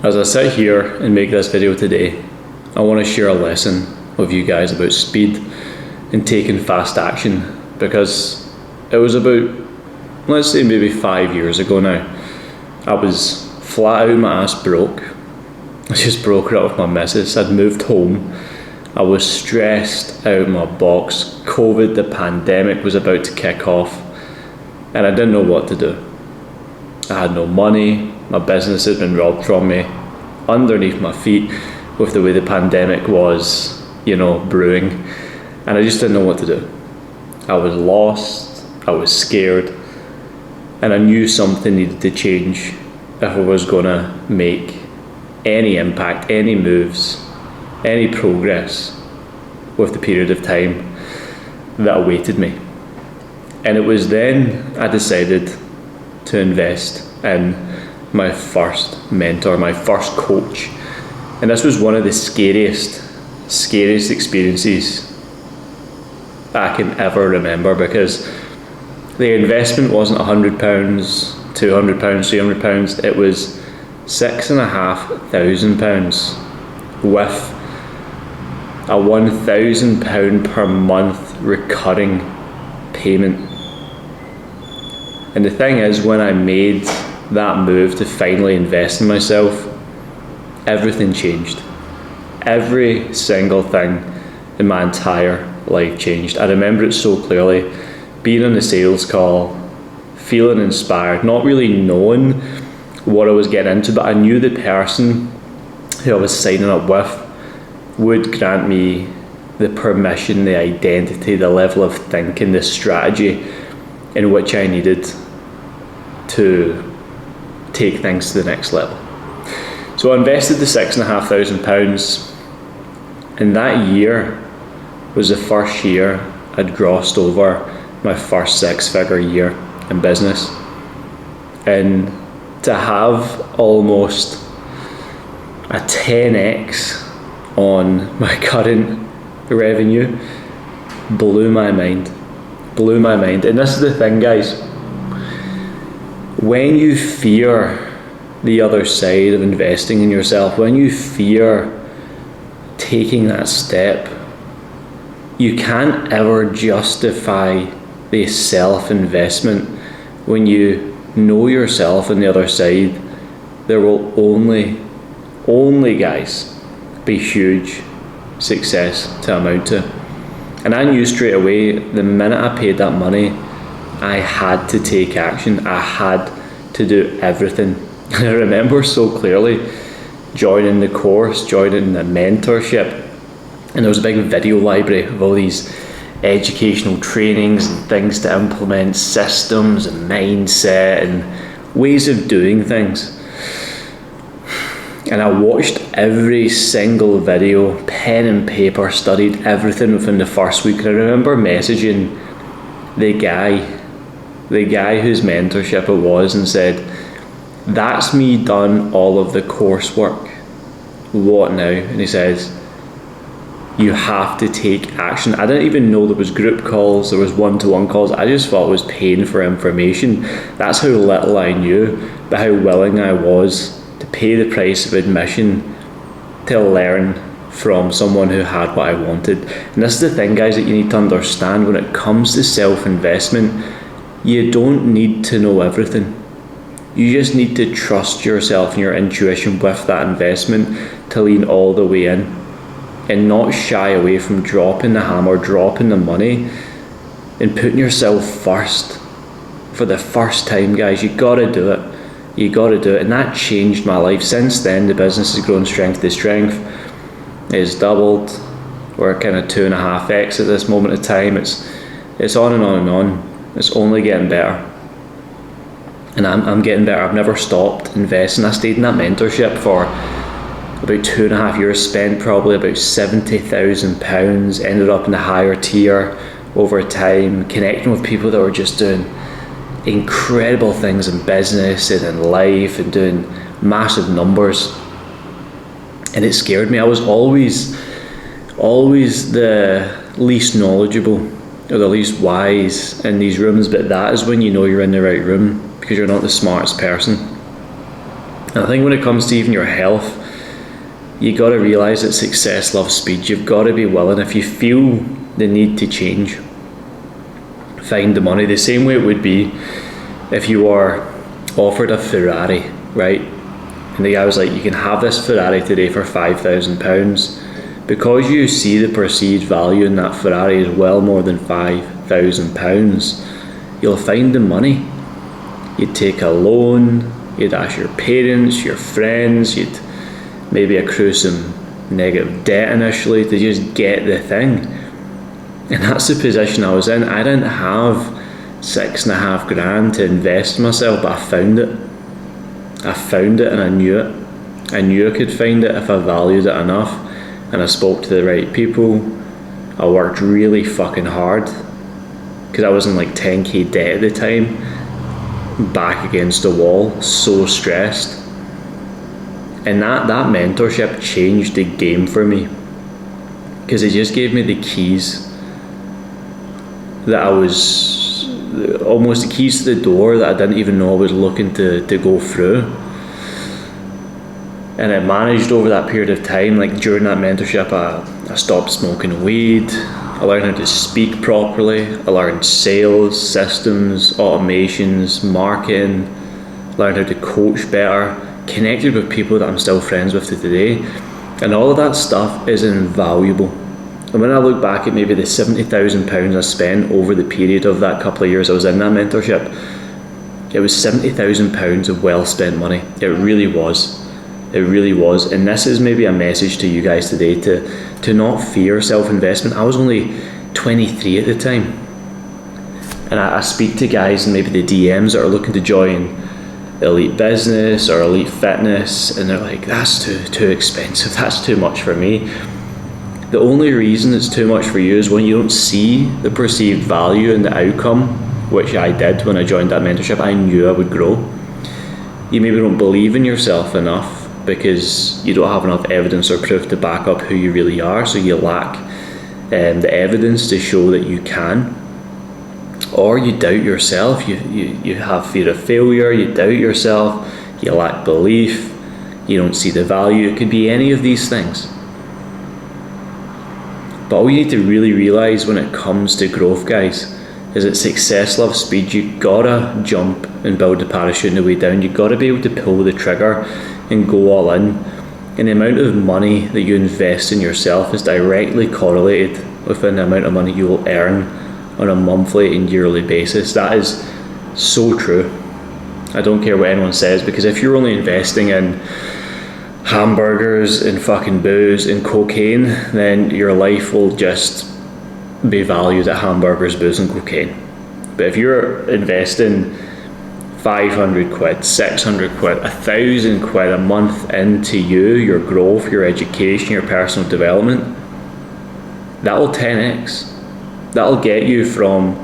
As I sit here and make this video today, I want to share a lesson with you guys about speed and taking fast action, because it was about, let's say maybe 5 years ago now, I was flat out my ass broke. I just broke it up with my missus. I'd moved home. I was stressed out of my box. COVID, the pandemic was about to kick off, and I didn't know what to do. I had no money. My business had been robbed from me underneath my feet with the way the pandemic was, brewing, and I just didn't know what to do. I was lost, I was scared, and I knew something needed to change if I was going to make any impact, any moves, any progress with the period of time that awaited me. And it was then I decided to invest in my first mentor, my first coach. And this was one of the scariest experiences I can ever remember, because the investment wasn't £100, £200, £300, it was £6,500 with a £1,000 per month recurring payment. And the thing is, when I made that move to finally invest in myself, everything changed. Every single thing in my entire life changed. I remember it so clearly, being on a sales call, feeling inspired, not really knowing what I was getting into, but I knew the person who I was signing up with would grant me the permission, the identity, the level of thinking, the strategy in which I needed to take things to the next level. So I invested the £6,500, and that year was the first year I'd grossed over my first six-figure year in business. And to have almost a 10x on my current revenue blew my mind. And this is the thing, guys, when you fear the other side of investing in yourself, when you fear taking that step, you can't ever justify the self-investment. When you know yourself on the other side, there will only guys, be huge success to amount to. And I knew straight away, the minute I paid that money, I had to take action. I had to do everything. And I remember so clearly joining the course, joining the mentorship, and there was a big video library of all these educational trainings and things to implement, systems and mindset and ways of doing things. And I watched every single video, pen and paper, studied everything within the first week. And I remember messaging the guy whose mentorship it was, and said, "That's me done all of the coursework. What now?" And he says, "You have to take action." I didn't even know there was group calls, there was one-to-one calls. I just thought it was paying for information. That's how little I knew, but how willing I was to pay the price of admission to learn from someone who had what I wanted. And this is the thing, guys, that you need to understand when it comes to self-investment. You don't need to know everything. You just need to trust yourself and your intuition with that investment to lean all the way in, and not shy away from dropping the hammer, dropping the money, and putting yourself first for the first time, guys. You gotta do it. And that changed my life. Since then, the business has grown strength to strength. It's doubled. We're kind of 2.5x at this moment of time. It's on and on and on. It's only getting better. And I'm getting better. I've never stopped investing. I stayed in that mentorship for about 2.5 years, spent probably about £70,000, ended up in the higher tier over time, connecting with people that were just doing incredible things in business and in life and doing massive numbers. And it scared me. I was always the least knowledgeable or the least wise in these rooms, but that is when you know you're in the right room, because you're not the smartest person. And I think when it comes to even your health, you got to realize that success loves speed. You've got to be willing, if you feel the need to change, find the money. The same way it would be if you were offered a Ferrari, right? And the guy was like, you can have this Ferrari today for £5,000. Because you see the perceived value in that Ferrari is well more than £5,000, you'll find the money. You'd take a loan, you'd ask your parents, your friends, you'd maybe accrue some negative debt initially to just get the thing. And that's the position I was in. I didn't have $6,500 to invest in myself, but I found it. I found it and I knew it. I knew I could find it if I valued it enough, and I spoke to the right people. I worked really fucking hard because I was in like 10k debt at the time, back against the wall, so stressed. And that mentorship changed the game for me, because it just gave me the keys that I was, almost the keys to the door that I didn't even know I was looking to go through. And it managed over that period of time, like during that mentorship, I stopped smoking weed, I learned how to speak properly, I learned sales, systems, automations, marketing, learned how to coach better, connected with people that I'm still friends with to today. And all of that stuff is invaluable. And when I look back at maybe the £70,000 I spent over the period of that couple of years I was in that mentorship, it was £70,000 of well spent money. It really was. It really was. And this is maybe a message to you guys today, to not fear self-investment. I was only 23 at the time, and I speak to guys in maybe the DMs that are looking to join elite business or elite fitness, and they're like, that's too expensive, that's too much for me. The only reason it's too much for you is when you don't see the perceived value and the outcome, which I did when I joined that mentorship. I knew I would grow. You maybe don't believe in yourself enough because you don't have enough evidence or proof to back up who you really are, so you lack the evidence to show that you can. Or you doubt yourself, you have fear of failure, you doubt yourself, you lack belief, you don't see the value. It could be any of these things. But all you need to really realise when it comes to growth, guys, is that success loves speed. You gotta jump and build the parachute on the way down. You gotta be able to pull the trigger and go all in. And the amount of money that you invest in yourself is directly correlated with the amount of money you will earn on a monthly and yearly basis. That is so true. I don't care what anyone says, because if you're only investing in hamburgers and fucking booze and cocaine, then your life will just be valued at hamburgers, booze and cocaine. But if you're investing 500 quid, 600 quid, 1,000 quid a month into you, your growth, your education, your personal development, that will 10x. That'll get you from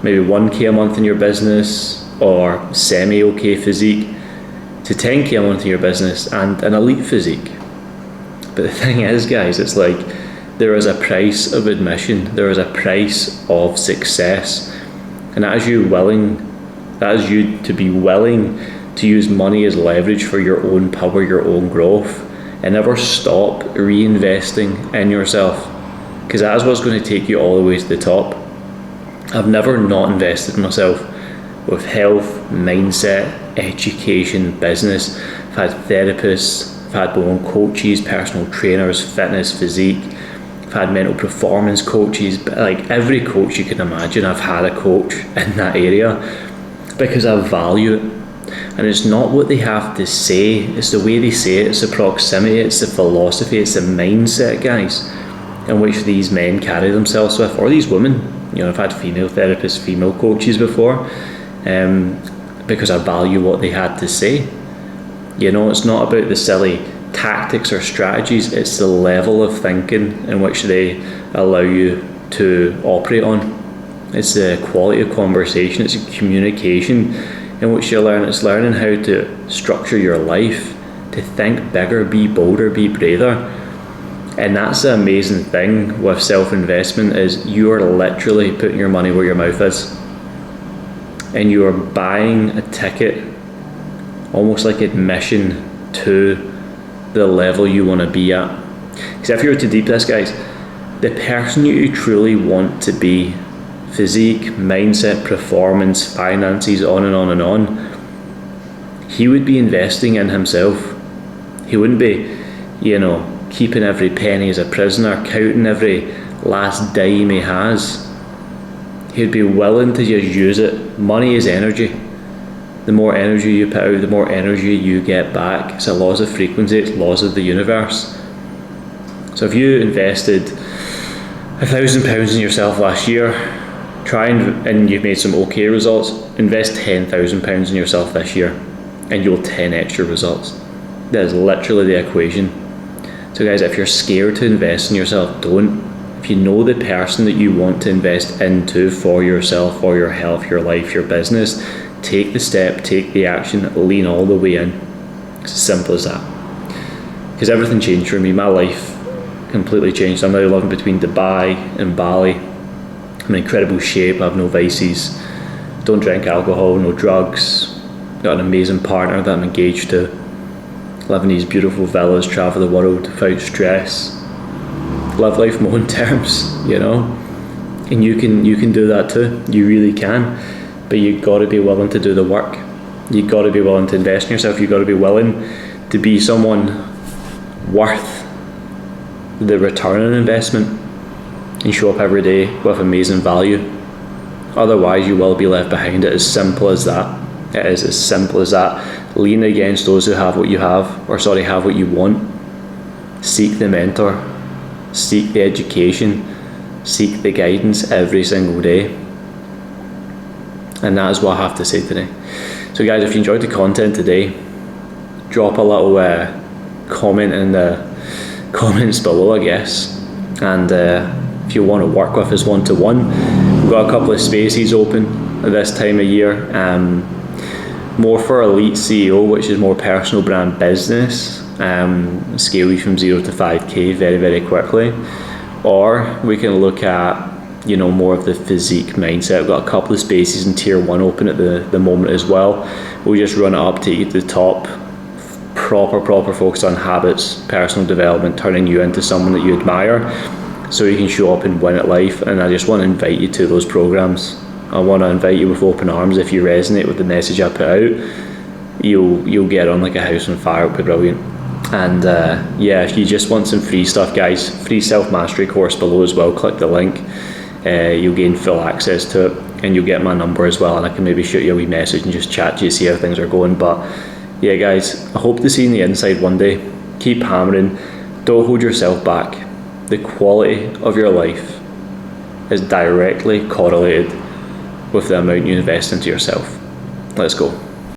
maybe 1k a month in your business or semi-okay physique to 10k a month in your business and an elite physique. But the thing is, guys, it's like there is a price of admission, there is a price of success, and that is you to be willing to use money as leverage for your own power, your own growth, and never stop reinvesting in yourself, because that is what's going to take you all the way to the top. I've never not invested in myself with health, mindset, education, business. I've had therapists, I've had my own coaches, personal trainers, fitness, physique. I've had mental performance coaches, but like every coach you can imagine, I've had a coach in that area, because I value it. And it's not what they have to say, it's the way they say it, it's the proximity, it's the philosophy, it's the mindset, guys, in which these men carry themselves with, or these women. You know, I've had female therapists, female coaches before, because I value what they had to say. You know, it's not about the silly tactics or strategies, it's the level of thinking in which they allow you to operate on. It's the quality of conversation, it's a communication in which you learn. It's learning how to structure your life, to think bigger, be bolder, be braver. And that's the amazing thing with self-investment, is you are literally putting your money where your mouth is, and you are buying a ticket, almost like admission to the level you want to be at. Because if you were to deep this, guys, the person you truly want to be, physique, mindset, performance, finances, on and on and on, he would be investing in himself. He wouldn't be, keeping every penny as a prisoner, counting every last dime he has. He'd be willing to just use it. Money is energy. The more energy you put out, the more energy you get back. It's the laws of frequency, it's laws of the universe. So if you invested £1,000 in yourself last year, and you've made some okay results, invest £10,000 in yourself this year and you'll 10x your results. That is literally the equation. So guys, if you're scared to invest in yourself, don't. If you know the person that you want to invest into for yourself, for your health, your life, your business, take the step, take the action, lean all the way in. It's as simple as that. Because everything changed for me. My life completely changed. I'm now living between Dubai and Bali. I'm in incredible shape. I have no vices. Don't drink alcohol, no drugs. Got an amazing partner that I'm engaged to. Live in these beautiful villas, travel the world without stress. Live life on my own terms, And you can do that too. You really can. But you've got to be willing to do the work. You've got to be willing to invest in yourself. You've got to be willing to be someone worth the return on investment and show up every day with amazing value. Otherwise, you will be left behind. It is as simple as that. It is as simple as that. Lean against those who have what you have, have what you want. Seek the mentor. Seek the education. Seek the guidance every single day. And that is what I have to say today. So guys, if you enjoyed the content today, drop a little comment in the comments below, I guess. And if you want to work with us one-to-one, we've got a couple of spaces open at this time of year. More for Elite CEO, which is more personal brand business, scale you from 0 to 5k very, very quickly. Or we can look at more of the physique mindset. We've got a couple of spaces in tier 1 open at the moment as well. We'll just run it up, take you to the top. Proper focus on habits, personal development, turning you into someone that you admire so you can show up and win at life. And I just want to invite you to those programs. I want to invite you with open arms. If you resonate with the message I put out, you'll get on like a house on fire. It'll be brilliant. And if you just want some free stuff, guys, free self-mastery course below as well, click the link. You'll gain full access to it, and you'll get my number as well, and I can maybe shoot you a wee message and just chat to you, see how things are going. But yeah, guys, I hope to see you on the inside one day. Keep hammering. Don't hold yourself back. The quality of your life is directly correlated with the amount you invest into yourself. Let's go.